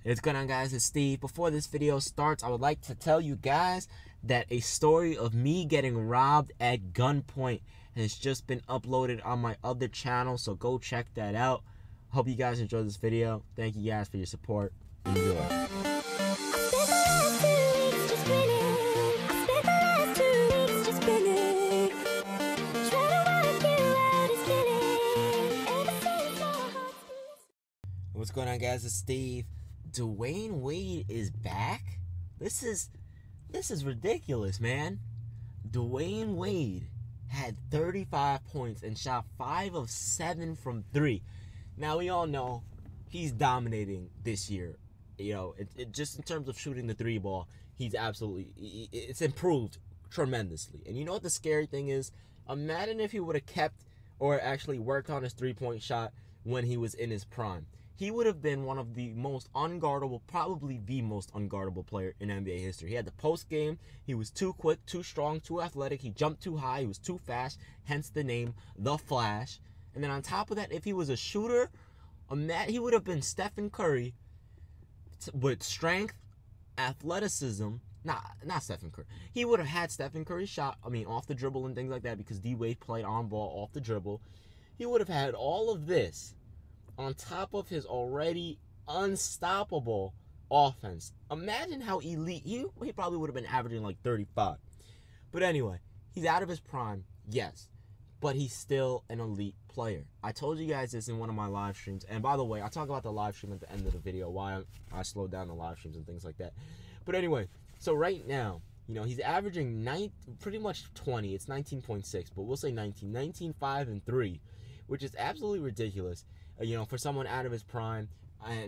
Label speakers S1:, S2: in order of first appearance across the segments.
S1: What's going on, guys? It's Steve. Before this video starts, I would like to tell you guys that a story of me getting robbed at gunpoint has just been uploaded on my other channel, so go check that out. Hope you guys enjoyed this video. Thank you guys for your support. Enjoy. What's going on, guys? It's Steve. Dwyane Wade is back? This is ridiculous, man. Dwyane Wade had 35 points and shot 5 of 7 from 3. Now, we all know he's dominating this year. You know, it just in terms of shooting the 3 ball, he's absolutely, it's improved tremendously. And you know what the scary thing is? Imagine if he would have kept or actually worked on his 3-point shot when he was in his prime. He would have been one of the most unguardable, probably the most unguardable player in NBA history. He had the post game. He was too quick, too strong, too athletic. He jumped too high. He was too fast, hence the name, The Flash. And then on top of that, if he was a shooter, he would have been Stephen Curry with strength, athleticism. Not Stephen Curry. He would have had Stephen Curry's shot, off the dribble and things like that, because D-Wade played on ball off the dribble. He would have had all of this on top of his already unstoppable offense. Imagine how elite. He probably would have been averaging like 35. But anyway, he's out of his prime, yes, but he's still an elite player. I told you guys this in one of my live streams. And by the way, I'll talk about the live stream at the end of the video, why I slowed down the live streams and things like that. But anyway, so right now, you know, he's averaging pretty much 20. It's 19.6, but we'll say 19, 5, and 3, which is absolutely ridiculous. You know, for someone out of his prime,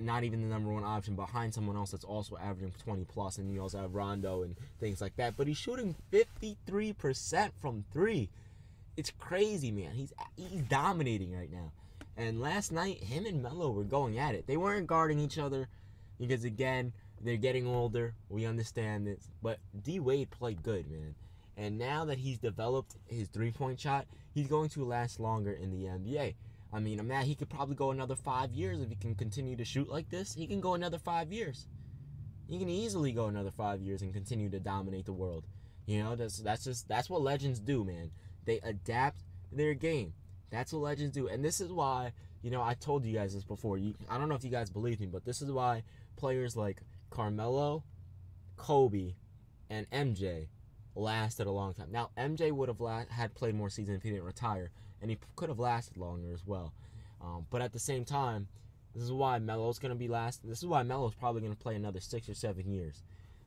S1: not even the number one option, behind someone else that's also averaging 20 plus, and you also have Rondo and things like that. But he's shooting 53% from 3. It's crazy, man. He's dominating right now. And last night, him and Melo were going at it. They weren't guarding each other because, again, they're getting older. We understand this. But D-Wade played good, man. And now that he's developed his 3-point shot, he's going to last longer in the NBA. He could probably go another 5 years if he can continue to shoot like this. He can go another 5 years. He can easily go another 5 years and continue to dominate the world. You know, that's what legends do, man. They adapt their game. That's what legends do. And this is why, you know, I told you guys this before. I don't know if you guys believe me, but this is why players like Carmelo, Kobe, and MJ lasted a long time. Now, MJ would have had played more seasons if he didn't retire, and he could have lasted longer as well. But at the same time, this is why Melo's going to be lasting. This is why Melo's probably going to play another 6 or 7 years.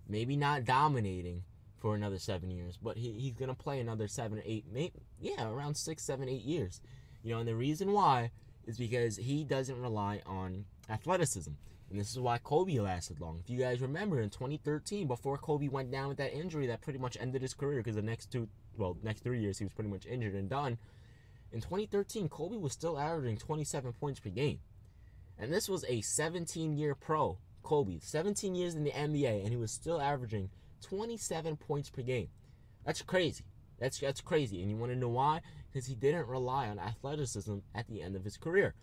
S1: Maybe not dominating for another 7 years, but he's going to play another 7 or 8, around 6, 7, 8 years. You know, and the reason why is because he doesn't rely on athleticism. And this is why Kobe lasted long. If you guys remember, in 2013, before Kobe went down with that injury that pretty much ended his career, because the next 3 years he was pretty much injured and done. In 2013, Kobe was still averaging 27 points per game. And this was a 17-year pro, Kobe. 17 years in the NBA, and he was still averaging 27 points per game. That's crazy. That's crazy. And you want to know why? Because he didn't rely on athleticism at the end of his career.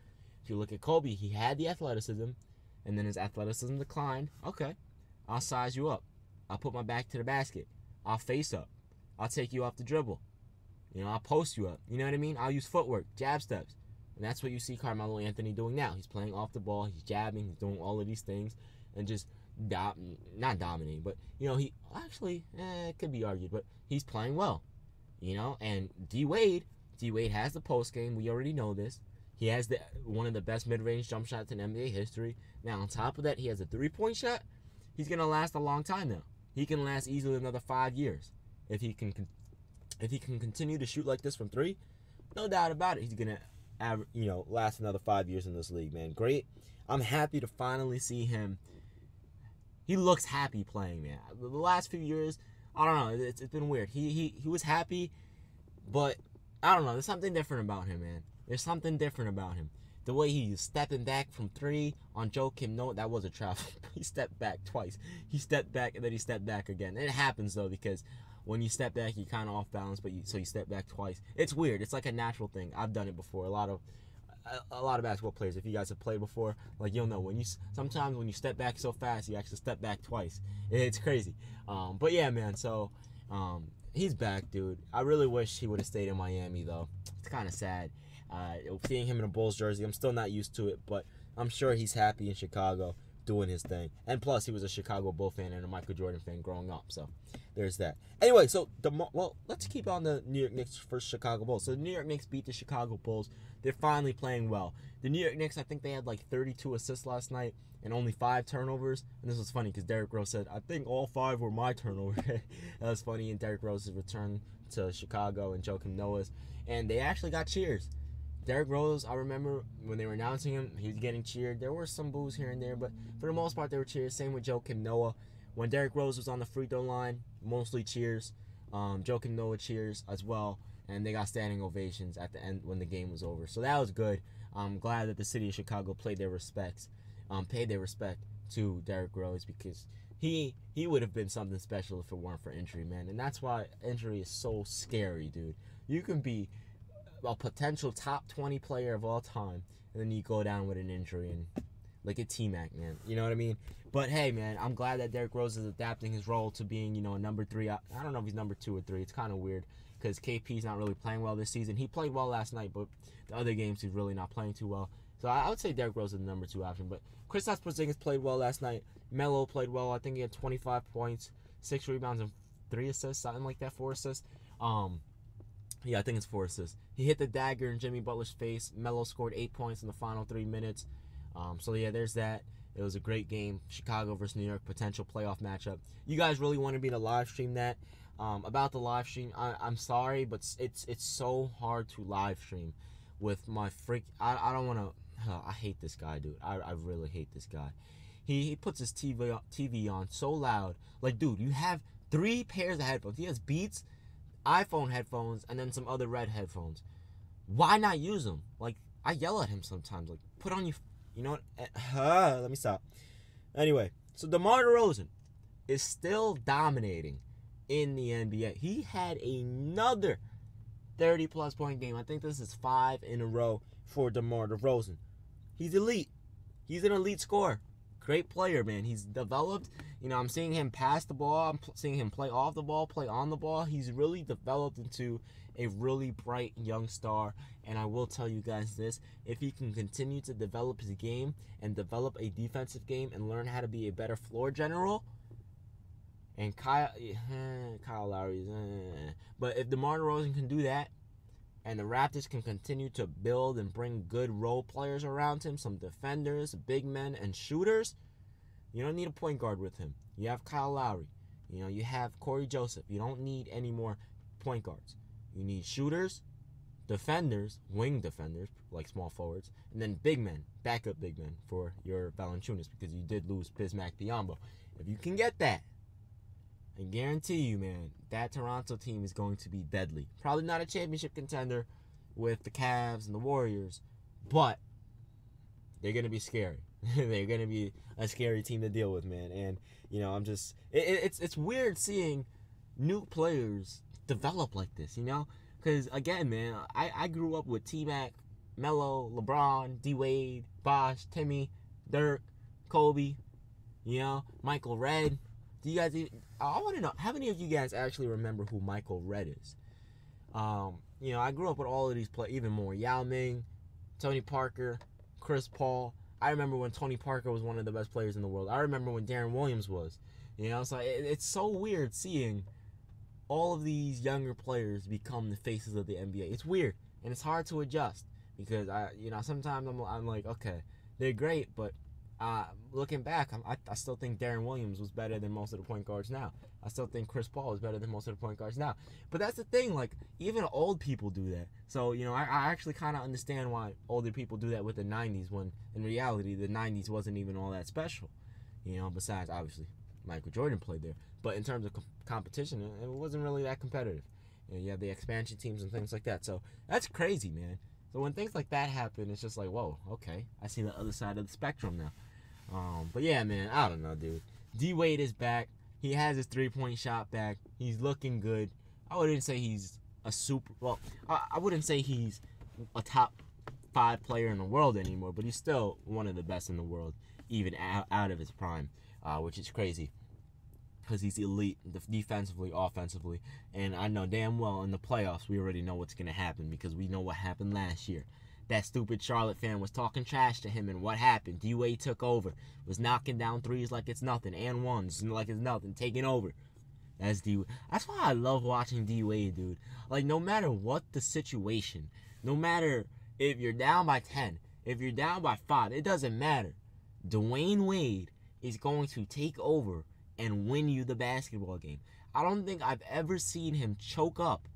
S1: If you look at Kobe, he had the athleticism, and then his athleticism declined. Okay, I'll size you up. I'll put my back to the basket. I'll face up. I'll take you off the dribble. You know, I'll post you up. You know what I mean? I'll use footwork, jab steps. And that's what you see Carmelo Anthony doing now. He's playing off the ball. He's jabbing. He's doing all of these things. And just, not dominating. But, you know, he actually, it could be argued. But he's playing well. You know, and D-Wade has the post game. We already know this. He has one of the best mid-range jump shots in NBA history. Now, on top of that, he has a 3-point shot. He's going to last a long time now. He can last easily another 5 years. If he can continue to shoot like this from 3, no doubt about it, he's going to last another 5 years in this league, man. Great. I'm happy to finally see him. He looks happy playing, man. The last few years, I don't know, it's been weird. He was happy, but I don't know, there's something different about him, man. There's something different about him. The way he's stepping back from 3 on Joakim Noah, that was a travel. He stepped back twice. He stepped back and then he stepped back again. It happens though, because when you step back, you're kind of off balance, so you step back twice. It's weird. It's like a natural thing. I've done it before. A lot of a lot of basketball players, if you guys have played before, like, you'll know sometimes when you step back so fast, you actually step back twice. It's crazy. But yeah, man. So he's back, dude. I really wish he would have stayed in Miami, though. It's kind of sad. Seeing him in a Bulls jersey, I'm still not used to it, but I'm sure he's happy in Chicago doing his thing. And plus, he was a Chicago Bull fan and a Michael Jordan fan growing up, so there's that. Anyway, so let's keep on the New York Knicks versus Chicago Bulls. So the New York Knicks beat the Chicago Bulls. They're finally playing well. The New York Knicks, I think they had like 32 assists last night and only 5 turnovers. And this was funny because Derrick Rose said, I think all 5 were my turnovers. That was funny. And Derrick Rose's return to Chicago and Joakim Noah's. And they actually got cheers. Derrick Rose, I remember when they were announcing him, he was getting cheered. There were some boos here and there, but for the most part, they were cheers. Same with Joakim Noah. When Derrick Rose was on the free throw line, mostly cheers. Joakim Noah cheers as well. And they got standing ovations at the end when the game was over. So that was good. I'm glad that the city of Chicago paid their respect to Derrick Rose, because he would have been something special if it weren't for injury, man. And that's why injury is so scary, dude. You can be a potential top 20 player of all time, and then you go down with an injury, and look at T-Mac, man. You know what I mean? But hey, man, I'm glad that Derrick Rose is adapting his role to being, a number 3. I don't know if he's number 2 or 3. It's kind of weird because KP's not really playing well this season. He played well last night, but the other games he's really not playing too well. So I would say Derrick Rose is the number 2 option. But Kristaps Porzingis played well last night. Melo played well. I think he had 25 points, 6 rebounds, and 3 assists, something like that, 4 assists. Yeah, I think it's 4 assists. He hit the dagger in Jimmy Butler's face. Melo scored 8 points in the final 3 minutes. So, yeah, there's that. It was a great game. Chicago versus New York, potential playoff matchup. You guys really wanted me to live stream that. About the live stream, I'm sorry, but it's so hard to live stream with my I don't want to. I hate this guy, dude. I really hate this guy. He puts his TV on so loud. Like, dude, you have 3 pairs of headphones. He has Beats, iPhone headphones, and then some other red headphones. Why not use them? Like, I yell at him sometimes. Like, put on your... You know what? Let me stop. Anyway, so DeMar DeRozan is still dominating in the NBA. He had another 30-plus point game. I think this is 5 in a row for DeMar DeRozan. He's elite. He's an elite scorer. Great player, man. He's developed. I'm seeing him pass the ball. I'm seeing him play off the ball, play on the ball. He's really developed into a really bright young star. And I will tell you guys this. If he can continue to develop his game and develop a defensive game and learn how to be a better floor general, and Kyle Lowry's... But if DeMar DeRozan can do that, and the Raptors can continue to build and bring good role players around him, some defenders, big men, and shooters, you don't need a point guard with him. You have Kyle Lowry. You have Corey Joseph. You don't need any more point guards. You need shooters, defenders, wing defenders, like small forwards, and then big men, backup big men for your Valanciunas, because you did lose Bismack Biyombo. If you can get that, I guarantee you, man, that Toronto team is going to be deadly. Probably not a championship contender with the Cavs and the Warriors, but they're going to be scary. They're going to be a scary team to deal with, man. And, I'm just... It's weird seeing new players develop like this, Because, again, man, I grew up with T-Mac, Melo, LeBron, D-Wade, Bosh, Timmy, Dirk, Kobe, Michael Redd. Do you guys... I want to know, how many of you guys actually remember who Michael Redd is? I grew up with all of these players, even more. Yao Ming, Tony Parker, Chris Paul. I remember when Tony Parker was one of the best players in the world. I remember when Darren Williams was. So it's so weird seeing all of these younger players become the faces of the NBA. It's weird, and it's hard to adjust because sometimes I'm like, okay, they're great, but looking back, I still think Darren Williams was better than most of the point guards now. I still think Chris Paul is better than most of the point guards now. But that's the thing, like, even old people do that. So, I actually kind of understand why older people do that with the 90s, when in reality, the 90s wasn't even all that special. Besides, obviously, Michael Jordan played there. But in terms of competition, it wasn't really that competitive. You have the expansion teams and things like that. So, that's crazy, man. So when things like that happen, it's just like, whoa, okay, I see the other side of the spectrum now. But yeah, man, I don't know, dude. D-Wade is back. He has his 3-point shot back. He's looking good. I wouldn't say he's a super... Well, I wouldn't say he's a top 5 player in the world anymore, but he's still one of the best in the world, even out of his prime, which is crazy. Because he's elite defensively, offensively. And I know damn well in the playoffs, we already know what's going to happen because we know what happened last year. That stupid Charlotte fan was talking trash to him, and what happened? D-Wade took over. Was knocking down threes like it's nothing, and ones like it's nothing, taking over. That's D-Wade. That's why I love watching D-Wade, dude. Like, no matter what the situation, no matter if you're down by 10, if you're down by 5, it doesn't matter. Dwyane Wade is going to take over and win you the basketball game. I don't think I've ever seen him choke up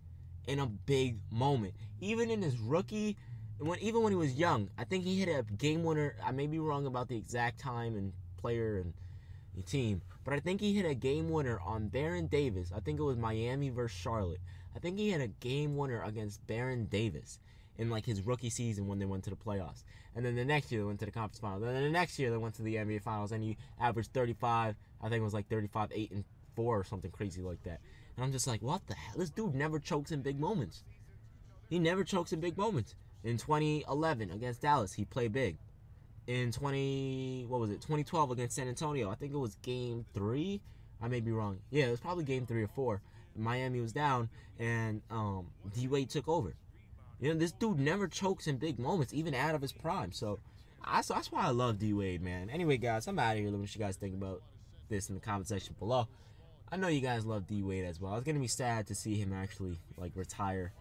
S1: in a big moment. Even in his rookie, even when he was young, I think he hit a game winner. I may be wrong about the exact time and player and the team, but I think he hit a game winner on Baron Davis. I think it was Miami versus Charlotte. I think he hit a game winner against Baron Davis in like his rookie season when they went to the playoffs. And then the next year they went to the conference finals. And then the next year they went to the NBA finals and he averaged 35. I think it was like 35, 8, and 4 or something crazy like that. And I'm just like, what the hell? This dude never chokes in big moments. He never chokes in big moments. In 2011 against Dallas, he played big. In 2012 against San Antonio, I think it was game 3. I may be wrong. Yeah, it was probably game 3 or 4. Miami was down and D-Wade took over. You know, this dude never chokes in big moments, even out of his prime. So that's why I love D-Wade, man. Anyway, guys, I'm out of here. Let me know what you guys think about this in the comment section below. I know you guys love D-Wade as well. It's going to be sad to see him actually, like, retire.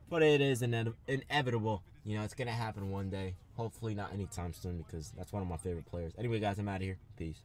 S1: But it is inevitable. You know, it's going to happen one day. Hopefully not anytime soon because that's one of my favorite players. Anyway, guys, I'm out of here. Peace.